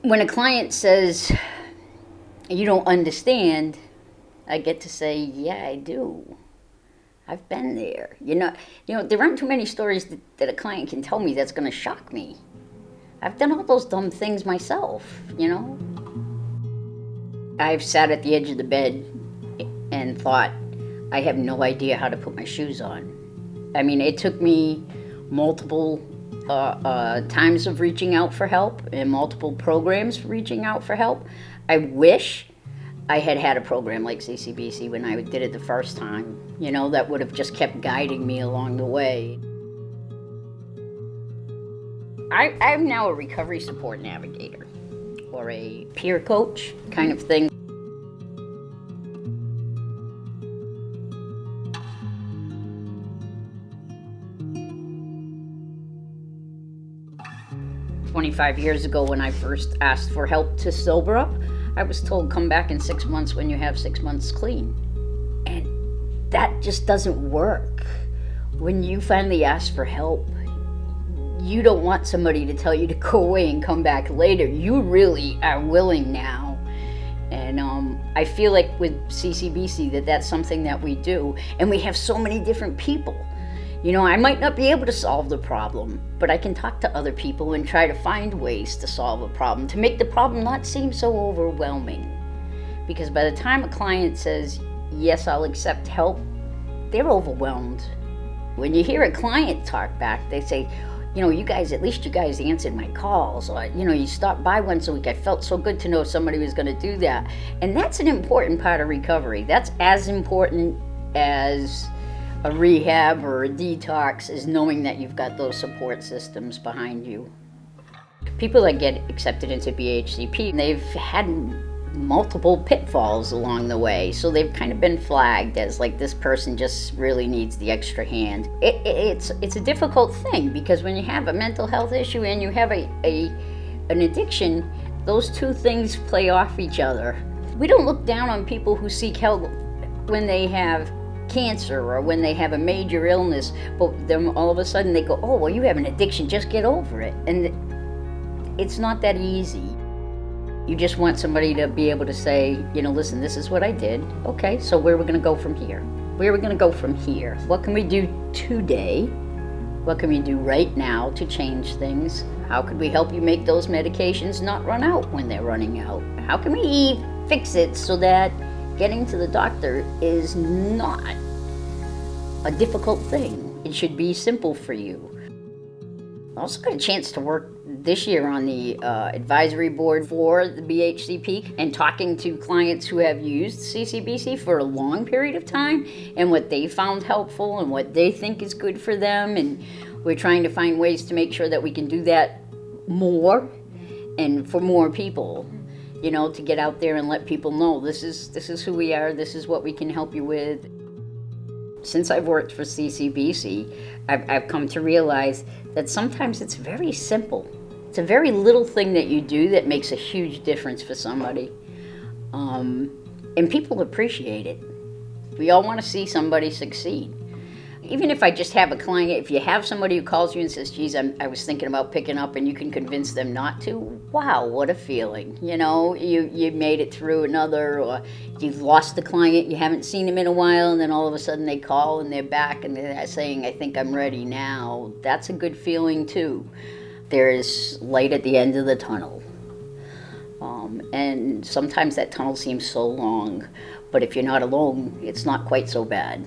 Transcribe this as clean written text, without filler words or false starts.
When a client says, you don't understand, I get to say, yeah, I do. I've been there. There aren't too many stories that a client can tell me that's going to shock me. I've done all those dumb things myself. I've sat at the edge of the bed and thought, I have no idea how to put my shoes on. I mean, it took me multiple times of reaching out for help and multiple programs for reaching out for help. I wish I had had a program like CCBC when I did it the first time, that would have just kept guiding me along the way. I'm now a recovery support navigator or a peer coach kind of thing. $25 ago when I first asked for help to sober up, I was told come back in 6 months when you have 6 months clean. And that just doesn't work. When you finally ask for help, you don't want somebody to tell you to go away and come back later. You really are willing now. And I feel like with CCBC that's something that we do. And we have so many different people. I might not be able to solve the problem, but I can talk to other people and try to find ways to solve a problem, to make the problem not seem so overwhelming. Because by the time a client says, yes, I'll accept help, they're overwhelmed. When you hear a client talk back, they say, at least you guys answered my calls. Or, you stopped by once a week. I felt so good to know somebody was going to do that. And that's an important part of recovery. That's as important as a rehab or a detox, is knowing that you've got those support systems behind you. People that get accepted into BHCP, they've had multiple pitfalls along the way, so they've kind of been flagged as like, this person just really needs the extra hand. It's a difficult thing, because when you have a mental health issue and you have an addiction, those two things play off each other. We don't look down on people who seek help when they have cancer or when they have a major illness, but then all of a sudden they go, oh, well, you have an addiction, just get over it. And it's not that easy. You just want somebody to be able to say, listen, this is what I did. Okay, so where are we going to go from here? Where are we going to go from here? What can we do today? What can we do right now to change things? How could we help you make those medications not run out when they're running out? How can we fix it so that getting to the doctor is not a difficult thing? It should be simple for you. I also got a chance to work this year on the advisory board for the BHCP and talking to clients who have used CCBC for a long period of time and what they found helpful and what they think is good for them. And we're trying to find ways to make sure that we can do that more and for more people. To get out there and let people know this is who we are, this is what we can help you with. Since I've worked for CCBC, I've come to realize that sometimes it's very simple. It's a very little thing that you do that makes a huge difference for somebody. And people appreciate it. We all want to see somebody succeed. Even if I just have a client, if you have somebody who calls you and says, geez, I was thinking about picking up, and you can convince them not to, wow, what a feeling. You made it through another, or you've lost the client, you haven't seen him in a while, and then all of a sudden they call and they're back and they're saying, I think I'm ready now. That's a good feeling too. There is light at the end of the tunnel. And sometimes that tunnel seems so long, but if you're not alone, it's not quite so bad.